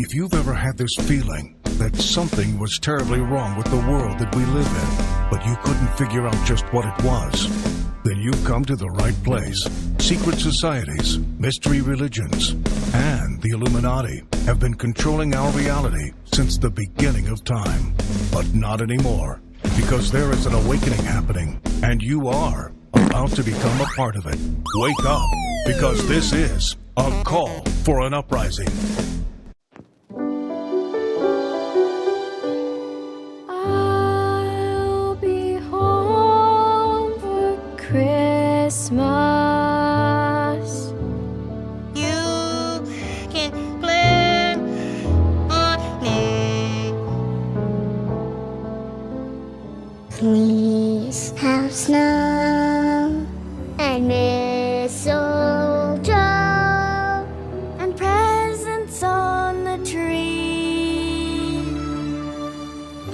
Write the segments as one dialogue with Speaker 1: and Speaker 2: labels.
Speaker 1: If you've ever had this feeling that something was terribly wrong with the world that we live in, but you couldn't figure out just what it was, then you've come to the right place. Secret societies, mystery religions, and the Illuminati have been controlling our reality since the beginning of time. But not anymore, because there is an awakening happening, and you are about to become a part of it. Wake up, because this is a call for an uprising.
Speaker 2: I'll be home for Christmas.
Speaker 3: You can plan on me.
Speaker 4: Please have snow and mistletoe
Speaker 2: And presents on the tree.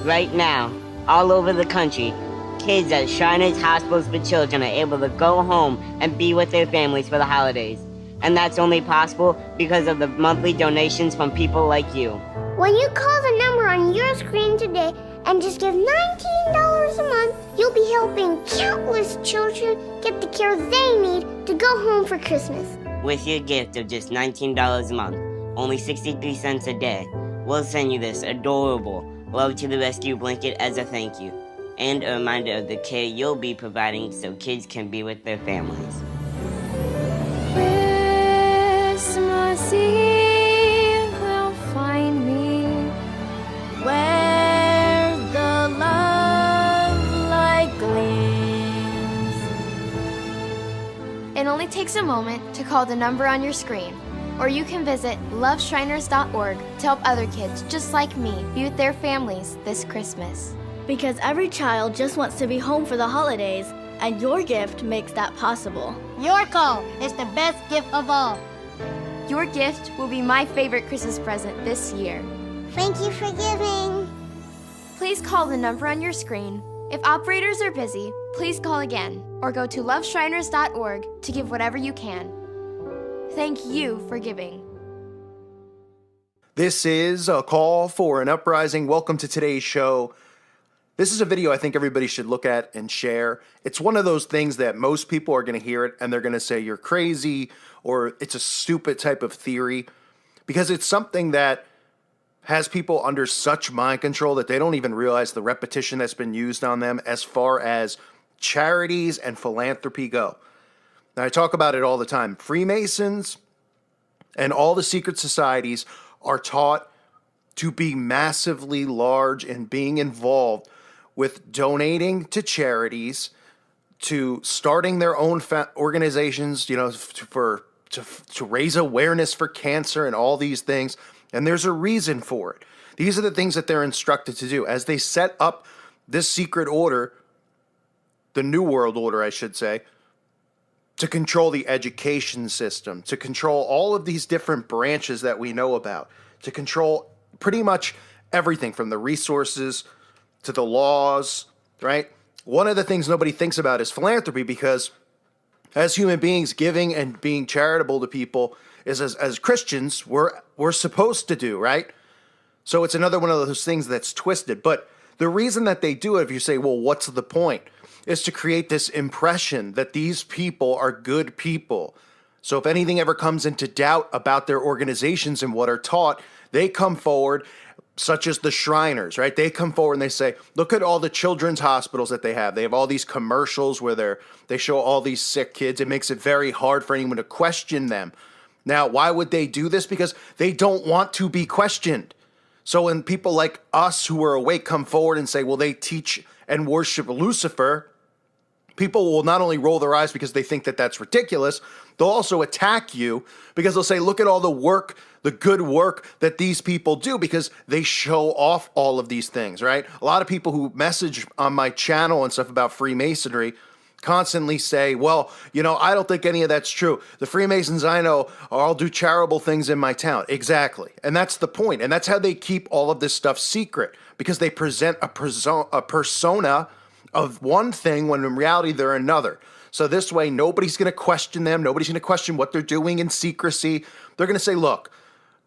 Speaker 5: Right now, all over the country, kids at Shriners Hospitals for Children are able to go home and be with their families for the holidays. And that's only possible because of the monthly donations from people like you.
Speaker 4: When you call the number on your screen today and just give $19 a month, you'll be helping countless children get the care they need to go home for Christmas.
Speaker 5: With your gift of just $19 a month, only 63 cents a day, we'll send you this adorable Love to the Rescue blanket as a thank you, and a reminder of the care you'll be providing so kids can be with their families.
Speaker 2: Christmas Eve will find me where the love light gleams. It only takes a moment to call the number on your screen, or you can visit loveshriners.org to help other kids just like me be with their families this Christmas.
Speaker 6: Because every child just wants to be home for the holidays, and your gift makes that possible.
Speaker 3: Your call is the best gift of all.
Speaker 2: Your gift will be my favorite Christmas present this year.
Speaker 4: Thank you for giving.
Speaker 2: Please call the number on your screen. If operators are busy, please call again or go to loveshriners.org to give whatever you can. Thank you for giving.
Speaker 7: This is a call for an uprising. Welcome to today's show. This is a video I think everybody should look at and share. It's one of those things that most people are going to hear it and they're going to say you're crazy or it's a stupid type of theory, because it's something that has people under such mind control that they don't even realize the repetition that's been used on them as far as charities and philanthropy go. Now, I talk about it all the time. Freemasons and all the secret societies are taught to be massively large in being involved with donating to charities, to starting their own organizations, to raise awareness for cancer and all these things. And there's a reason for it. These are the things that they're instructed to do. As they set up this secret order, the New World Order, I should say, to control the education system, to control all of these different branches that we know about, to control pretty much everything from the resources to the laws, right? One of the things nobody thinks about is philanthropy, because as human beings, giving and being charitable to people is, as Christians, we're supposed to do, right? So it's another one of those things that's twisted. But the reason that they do it, if you say, well, what's the point? Is to create this impression that these people are good people. So if anything ever comes into doubt about their organizations and what are taught, they come forward, such as the Shriners, right? They come forward and they say, look at all the children's hospitals that they have. They have all these commercials where they show all these sick kids. It makes it very hard for anyone to question them. Now, why would they do this? Because they don't want to be questioned. So when people like us who are awake come forward and say, well, they teach and worship Lucifer, people will not only roll their eyes because they think that that's ridiculous, they'll also attack you because they'll say, look at all the work, the good work that these people do, because they show off all of these things, right? A lot of people who message on my channel and stuff about Freemasonry constantly say, well, I don't think any of that's true. The Freemasons I know all do charitable things in my town. Exactly. And that's the point. And that's how they keep all of this stuff secret, because they present a persona of one thing when in reality they're another. So this way, nobody's going to question them. Nobody's going to question what they're doing in secrecy. They're going to say, look,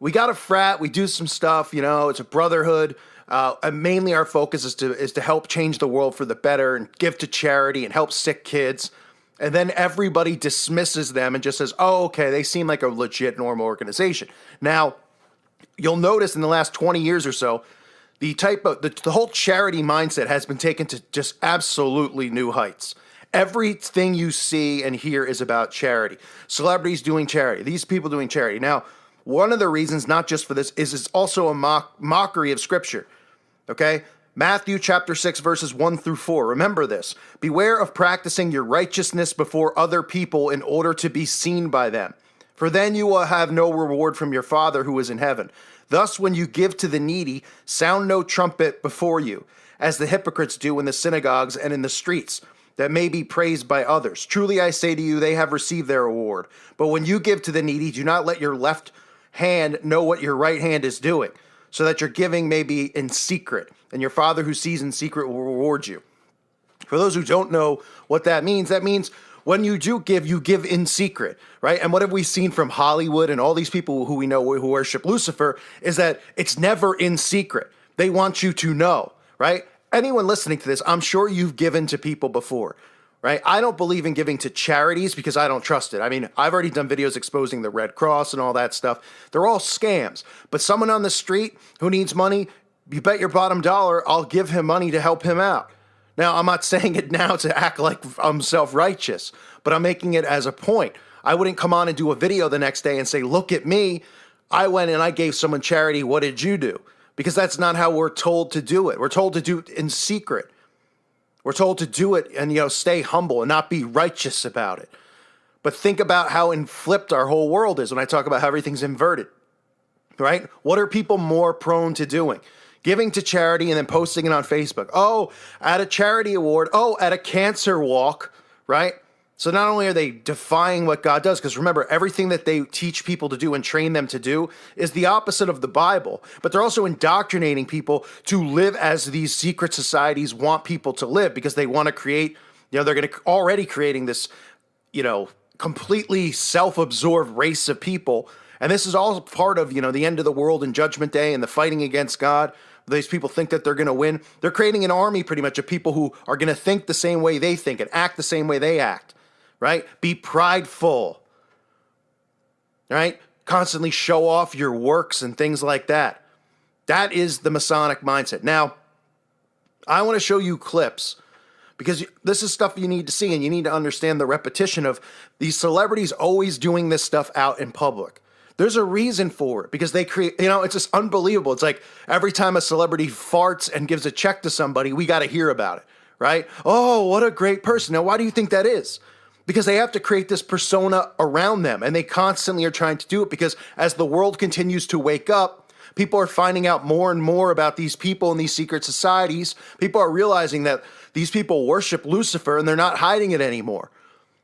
Speaker 7: we got a frat, we do some stuff, it's a brotherhood. And mainly our focus is to help change the world for the better and give to charity and help sick kids. And then everybody dismisses them and just says, oh, okay, they seem like a legit normal organization. Now, you'll notice in the last 20 years or so, the whole charity mindset has been taken to just absolutely new heights. Everything you see and hear is about charity. Celebrities doing charity. These people doing charity. Now, one of the reasons, not just for this, is it's also a mockery of Scripture. Okay? Matthew chapter 6, verses 1 through 4. Remember this. Beware of practicing your righteousness before other people in order to be seen by them. For then you will have no reward from your Father who is in heaven. Thus, when you give to the needy, sound no trumpet before you, as the hypocrites do in the synagogues and in the streets, that may be praised by others. Truly I say to you, they have received their reward. But when you give to the needy, do not let your left hand know what your right hand is doing, so that your giving may be in secret, and your Father who sees in secret will reward you. For those who don't know what that means when you do give, you give in secret, right? And what have we seen from Hollywood and all these people who we know who worship Lucifer is that it's never in secret. They want you to know, right? Anyone listening to this, I'm sure you've given to people before, right? I don't believe in giving to charities because I don't trust it. I mean, I've already done videos exposing the Red Cross and all that stuff. They're all scams. But someone on the street who needs money, you bet your bottom dollar I'll give him money to help him out. Now, I'm not saying it now to act like I'm self-righteous, but I'm making it as a point. I wouldn't come on and do a video the next day and say, look at me. I went and I gave someone charity. What did you do? Because that's not how we're told to do it. We're told to do it in secret. We're told to do it and, stay humble and not be righteous about it. But think about how flipped our whole world is when I talk about how everything's inverted, right? What are people more prone to doing? Giving to charity and then posting it on Facebook. Oh, at a charity award. Oh, at a cancer walk, right? So not only are they defying what God does, because remember, everything that they teach people to do and train them to do is the opposite of the Bible, but they're also indoctrinating people to live as these secret societies want people to live because they want to create, they're going to already creating this, completely self-absorbed race of people. And this is all part of, the end of the world and Judgment Day and the fighting against God. These people think that they're going to win. They're creating an army pretty much of people who are going to think the same way they think and act the same way they act. Right? Be prideful, right? Constantly show off your works and things like that. That is the Masonic mindset. Now, I want to show you clips because this is stuff you need to see and you need to understand the repetition of these celebrities always doing this stuff out in public. There's a reason for it because they create, it's just unbelievable. It's like every time a celebrity farts and gives a check to somebody, we got to hear about it, right? Oh, what a great person. Now, why do you think that is? Because they have to create this persona around them, and they constantly are trying to do it because as the world continues to wake up, people are finding out more and more about these people in these secret societies. People are realizing that these people worship Lucifer, and they're not hiding it anymore.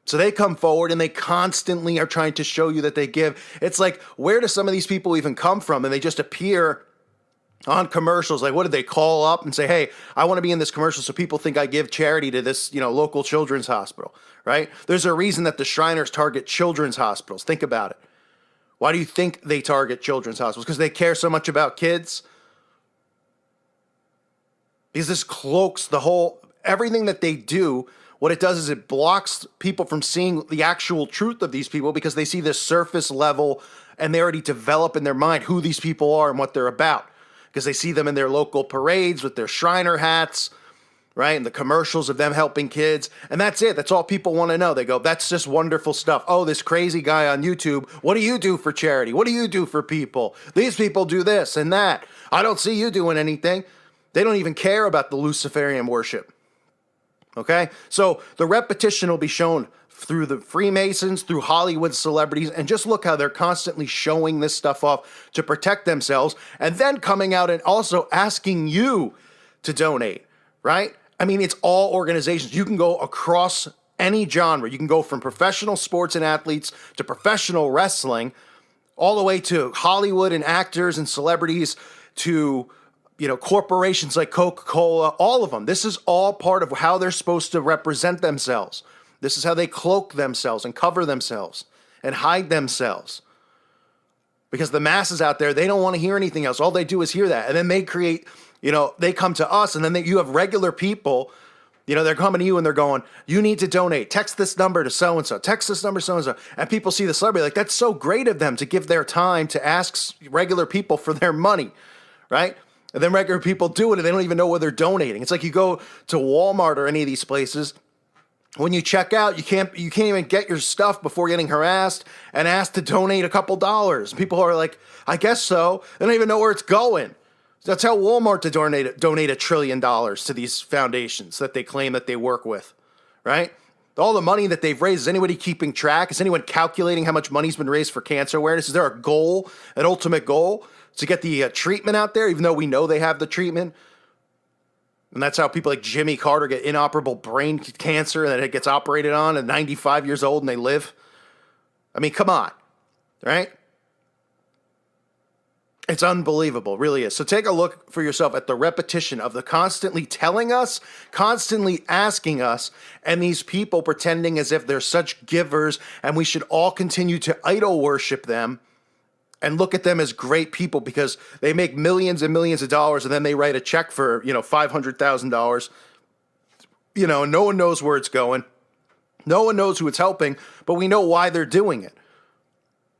Speaker 7: So they come forward, and they constantly are trying to show you that they give. It's like, where do some of these people even come from? And they just appear on commercials. Like, what did they call up and say, hey, I want to be in this commercial so people think I give charity to this, local children's hospital, right? There's a reason that the Shriners target children's hospitals. Think about it. Why do you think they target children's hospitals? Because they care so much about kids? Because this cloaks everything that they do. What it does is it blocks people from seeing the actual truth of these people because they see this surface level and they already develop in their mind who these people are and what they're about. Because they see them in their local parades with their Shriner hats, right? And the commercials of them helping kids. And that's it. That's all people want to know. They go, that's just wonderful stuff. Oh, this crazy guy on YouTube. What do you do for charity? What do you do for people? These people do this and that. I don't see you doing anything. They don't even care about the Luciferian worship. Okay? So the repetition will be shown through the Freemasons, through Hollywood celebrities, and just look how they're constantly showing this stuff off to protect themselves, and then coming out and also asking you to donate, right? I mean, it's all organizations. You can go across any genre. You can go from professional sports and athletes to professional wrestling, all the way to Hollywood and actors and celebrities to, corporations like Coca-Cola, all of them. This is all part of how they're supposed to represent themselves. This is how they cloak themselves and cover themselves and hide themselves. because the masses out there, they don't want to hear anything else. All they do is hear that. And then they create, they come to us, and then you have regular people, they're coming to you and they're going, you need to donate. Text this number to so-and-so. Text this number to so-and-so. And people see the celebrity like, that's so great of them to give their time to ask regular people for their money, right? And then regular people do it and they don't even know where they're donating. It's like you go to Walmart or any of these places. When you check out, you can't even get your stuff before getting harassed and asked to donate a couple dollars. People are like, I guess so. They don't even know where it's going. That's how Walmart to donate $1 trillion to these foundations that they claim that they work with, right? All the money that they've raised, is anybody keeping track? Is anyone calculating how much money's been raised for cancer awareness? Is there a goal, an ultimate goal to get the treatment out there, even though we know they have the treatment? And that's how people like Jimmy Carter get inoperable brain cancer and then it gets operated on at 95 years old and they live. I mean, come on, right? It's unbelievable, it really is. So take a look for yourself at the repetition of the constantly telling us, constantly asking us, and these people pretending as if they're such givers and we should all continue to idol worship them and look at them as great people because they make millions and millions of dollars and then they write a check for, $500,000. No one knows where it's going. No one knows who it's helping, but we know why they're doing it.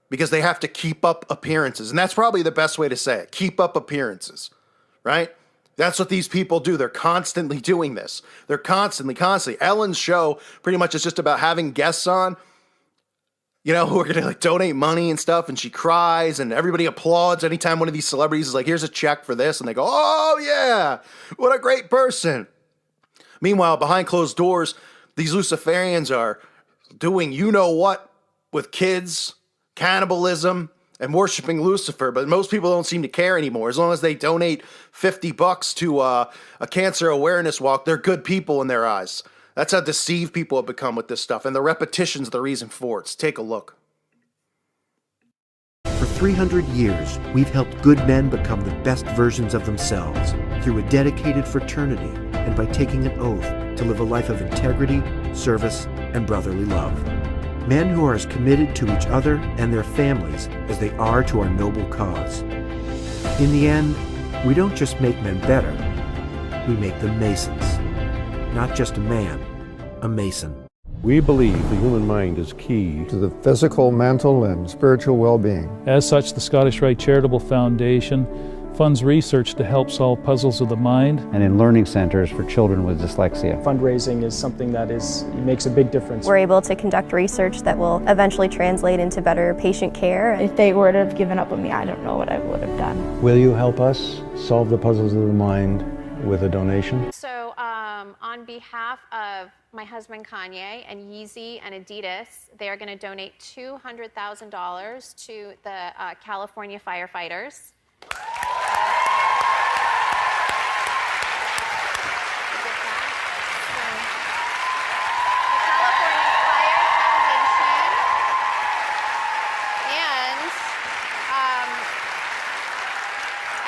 Speaker 7: Because they have to keep up appearances. And that's probably the best way to say it. Keep up appearances, right? That's what these people do. They're constantly doing this. They're constantly. Ellen's show pretty much is just about having guests on, who are going to donate money and stuff. And she cries and everybody applauds anytime one of these celebrities is like, here's a check for this. And they go, oh yeah, what a great person. Meanwhile, behind closed doors, these Luciferians are doing what with kids, cannibalism, and worshiping Lucifer, but most people don't seem to care anymore. As long as they donate $50 to a cancer awareness walk, they're good people in their eyes. That's how deceived people have become with this stuff, and the repetition's the reason for it. So take a look.
Speaker 8: For 300 years, we've helped good men become the best versions of themselves through a dedicated fraternity and by taking an oath to live a life of integrity, service, and brotherly love. Men who are as committed to each other and their families as they are to our noble cause. In the end, we don't just make men better, we make them Masons. Not just a man, a Mason.
Speaker 9: We believe the human mind is key
Speaker 10: to the physical, mental, and spiritual well-being.
Speaker 11: As such, the Scottish Rite Charitable Foundation funds research to help solve puzzles of the mind.
Speaker 12: And in learning centers for children with dyslexia.
Speaker 13: Fundraising is something that makes a big difference.
Speaker 14: We're able to conduct research that will eventually translate into better patient care.
Speaker 15: If they would have given up on me, I don't know what I would have done.
Speaker 9: Will you help us solve the puzzles of the mind with a donation?
Speaker 16: So on behalf of my husband Kanye and Yeezy and Adidas, they are going to donate $200,000 to the California firefighters.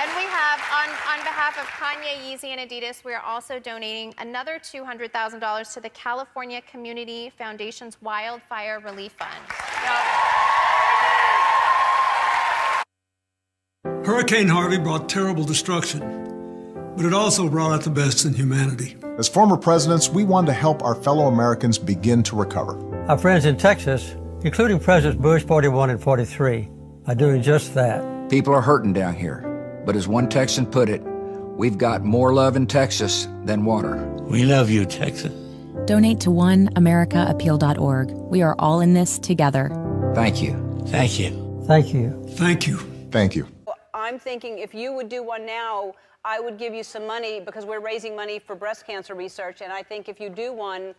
Speaker 16: And we have, on behalf of Kanye, Yeezy, and Adidas, we are also donating another $200,000 to the California Community Foundation's Wildfire Relief Fund.
Speaker 17: Hurricane Harvey brought terrible destruction, but it also brought out the best in humanity.
Speaker 18: As former presidents, we wanted to help our fellow Americans begin to recover.
Speaker 19: Our friends in Texas, including Presidents Bush 41 and 43, are doing just that.
Speaker 20: People are hurting down here, but as one Texan put it, we've got more love in Texas than water.
Speaker 21: We love you, Texas.
Speaker 22: Donate to oneamericaappeal.org. We are all in this together.
Speaker 20: Thank you.
Speaker 21: Thank you.
Speaker 19: Thank you.
Speaker 17: Thank you.
Speaker 18: Thank you.
Speaker 23: I'm thinking if you would do one now, I would give you some money because we're raising money for breast cancer research. And I think if you do one,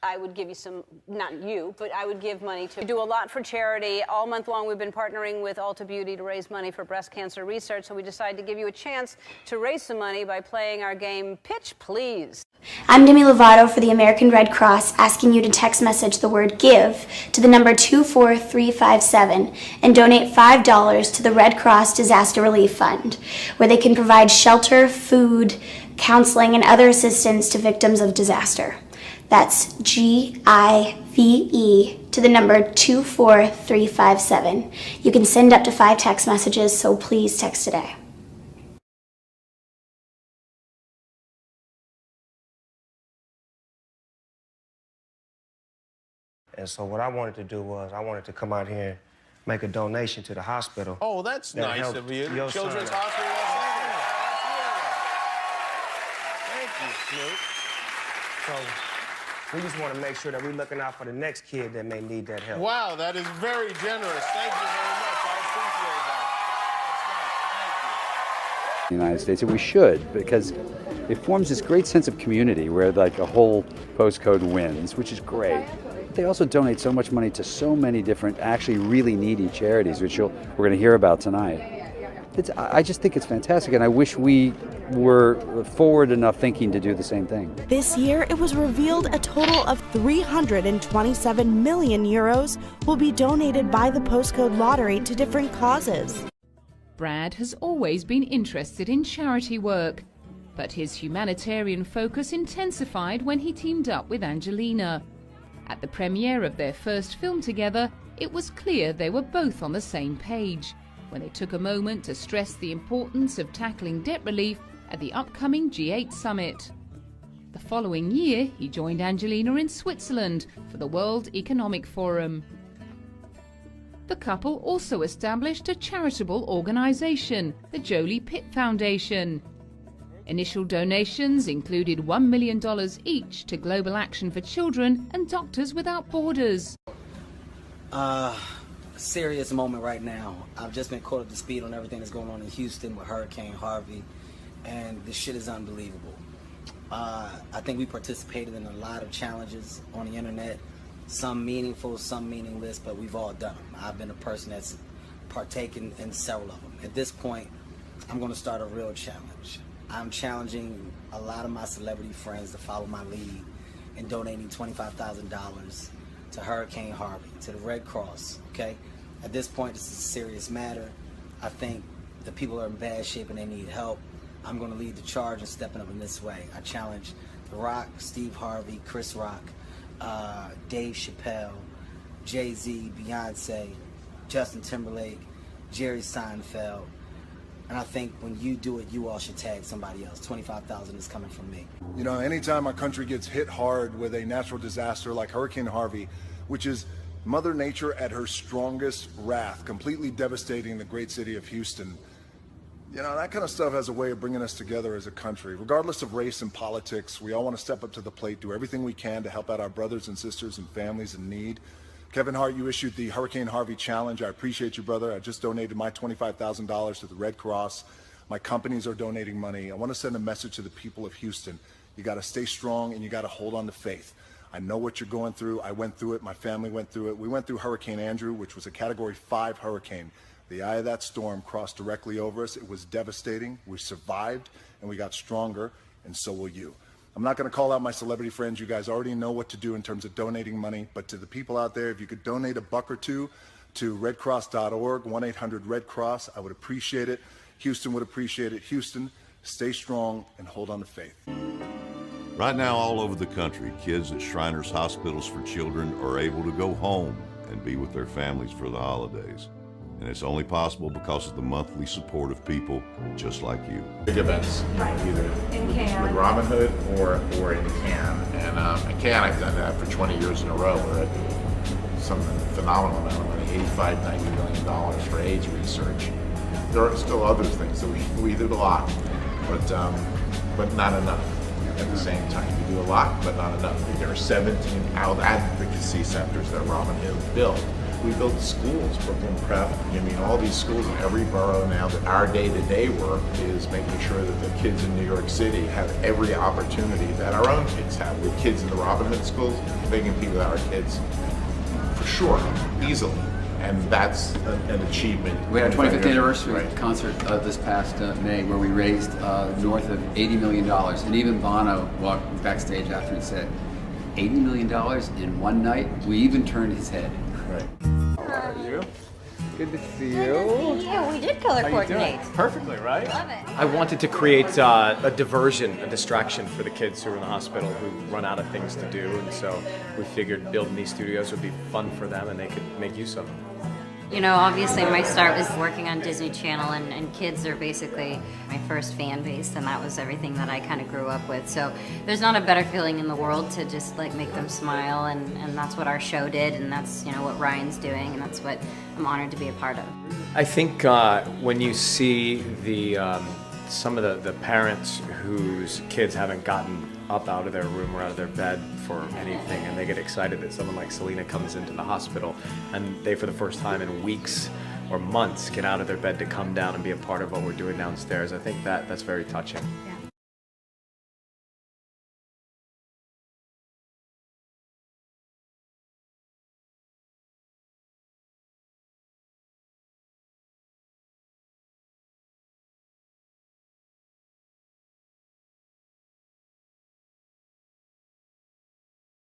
Speaker 23: I would give you some, not you, but I would give money to. We do a lot for charity. All month long, we've been partnering with Ulta Beauty to raise money for breast cancer research. So we decided to give you a chance to raise some money by playing our game, Pitch Please.
Speaker 24: I'm Demi Lovato for the American Red Cross, asking you to text message the word GIVE to the number 24357 and donate $5 to the Red Cross Disaster Relief Fund, where they can provide shelter, food, counseling, and other assistance to victims of disaster. That's GIVE VE to the number 24357. You can send up to 5 text messages, so please text today.
Speaker 1: And so what I wanted to do was I wanted to come out here and make a donation to the hospital.
Speaker 3: Oh, that's nice of you. Children's Hospital.
Speaker 1: Thank you, Snoop. So we just want to make sure that we're looking out for the next kid that may need that help.
Speaker 3: Wow, that is very generous. Thank you very much. I appreciate that.
Speaker 5: The United States, and we should, because it forms this great sense of community where like a whole postcode wins, which is great. They also donate so much money to so many different, actually really needy charities, which we're going to hear about tonight. I just think it's fantastic, and I wish we were forward enough thinking to do the same thing.
Speaker 6: This year, it was revealed a total of 327 million euros will be donated by the postcode lottery to different causes.
Speaker 25: Brad has always been interested in charity work, but his humanitarian focus intensified when he teamed up with Angelina. At the premiere of their first film together, it was clear they were both on the same page when they took a moment to stress the importance of tackling debt relief at the upcoming G8 summit. The following year, he joined Angelina in Switzerland for the World Economic Forum. The couple also established a charitable organization, the Jolie Pitt Foundation. Initial donations included $1 million each to Global Action for Children and Doctors Without Borders.
Speaker 26: Serious moment right now. I've just been caught up to speed on everything that's going on in Houston with Hurricane Harvey, and this shit is unbelievable. I think we participated in a lot of challenges on the internet, some meaningful, some meaningless, but we've all done them. I've been a person that's partaken in several of them. At this point, I'm going to start a real challenge. I'm challenging a lot of my celebrity friends to follow my lead in donating $25,000 to Hurricane Harvey, to the Red Cross, okay? At this point, this is a serious matter. I think the people are in bad shape and they need help. I'm going to lead the charge and stepping up in this way. I challenge The Rock, Steve Harvey, Chris Rock, Dave Chappelle, Jay-Z, Beyonce, Justin Timberlake, Jerry Seinfeld. And I think when you do it, you all should tag somebody else. $25,000 is coming from me.
Speaker 18: You know, anytime our country gets hit hard with a natural disaster like Hurricane Harvey, which is Mother Nature at her strongest wrath, completely devastating the great city of Houston, you know, that kind of stuff has a way of bringing us together as a country. Regardless of race and politics, we all want to step up to the plate, do everything we can to help out our brothers and sisters and families in need. Kevin Hart, you issued the Hurricane Harvey Challenge. I appreciate you, brother. I just donated my $25,000 to the Red Cross. My companies are donating money. I want to send a message to the people of Houston. You got to stay strong and you got to hold on to faith. I know what you're going through. I went through it. My family went through it. We went through Hurricane Andrew, which was a Category 5 hurricane. The eye of that storm crossed directly over us. It was devastating. We survived and we got stronger, and so will you. I'm not going to call out my celebrity friends. You guys already know what to do in terms of donating money. But to the people out there, if you could donate $1 or $2 to redcross.org, 1-800-RED-CROSS, I would appreciate it. Houston would appreciate it. Houston, stay strong and hold on to faith.
Speaker 27: Right now, all over the country, kids at Shriners Hospitals for Children are able to go home and be with their families for the holidays. And it's only possible because of the monthly support of people just like you.
Speaker 3: Big events, either with Robin Hood or in Cannes. And in Cannes, I've done that for 20 years in a row. We're at some phenomenal amount of money, $85–90 million for AIDS research. There are still other things that we do a lot, but not enough. At the same time, we do a lot, but not enough. There are 17 advocacy centers that Robin Hood built. We build schools, Brooklyn Prep. I mean, all these schools in every borough now. That our day-to-day work is making sure that the kids in New York City have every opportunity that our own kids have. With kids in the Robin Hood schools, they compete with our kids for sure, easily. And that's an achievement.
Speaker 28: We had our 25th anniversary concert this past May where we raised north of $80 million. And even Bono walked backstage after and said, $80 million in one night? We even turned his head.
Speaker 3: Right. How are you?
Speaker 2: Good to see you.
Speaker 4: We did color
Speaker 2: How you doing?
Speaker 4: coordinate.
Speaker 2: Perfectly, right?
Speaker 4: Love it.
Speaker 2: I wanted to create a diversion, a distraction for the kids who are in the hospital who run out of things to do, and so we figured building these studios would be fun for them and they could make use of them.
Speaker 4: You know, obviously my start was working on Disney Channel, and kids are basically my first fan base, and that was everything that I kind of grew up with. So there's not a better feeling in the world to just like make them smile, and that's what our show did, and that's, you know, what Ryan's doing, and that's what I'm honored to be a part of.
Speaker 2: I think when you see some of the parents whose kids haven't gotten up out of their room or out of their bed for anything, and they get excited that someone like Selena comes into the hospital and they, for the first time in weeks or months, get out of their bed to come down and be a part of what we're doing downstairs. I think that's very touching.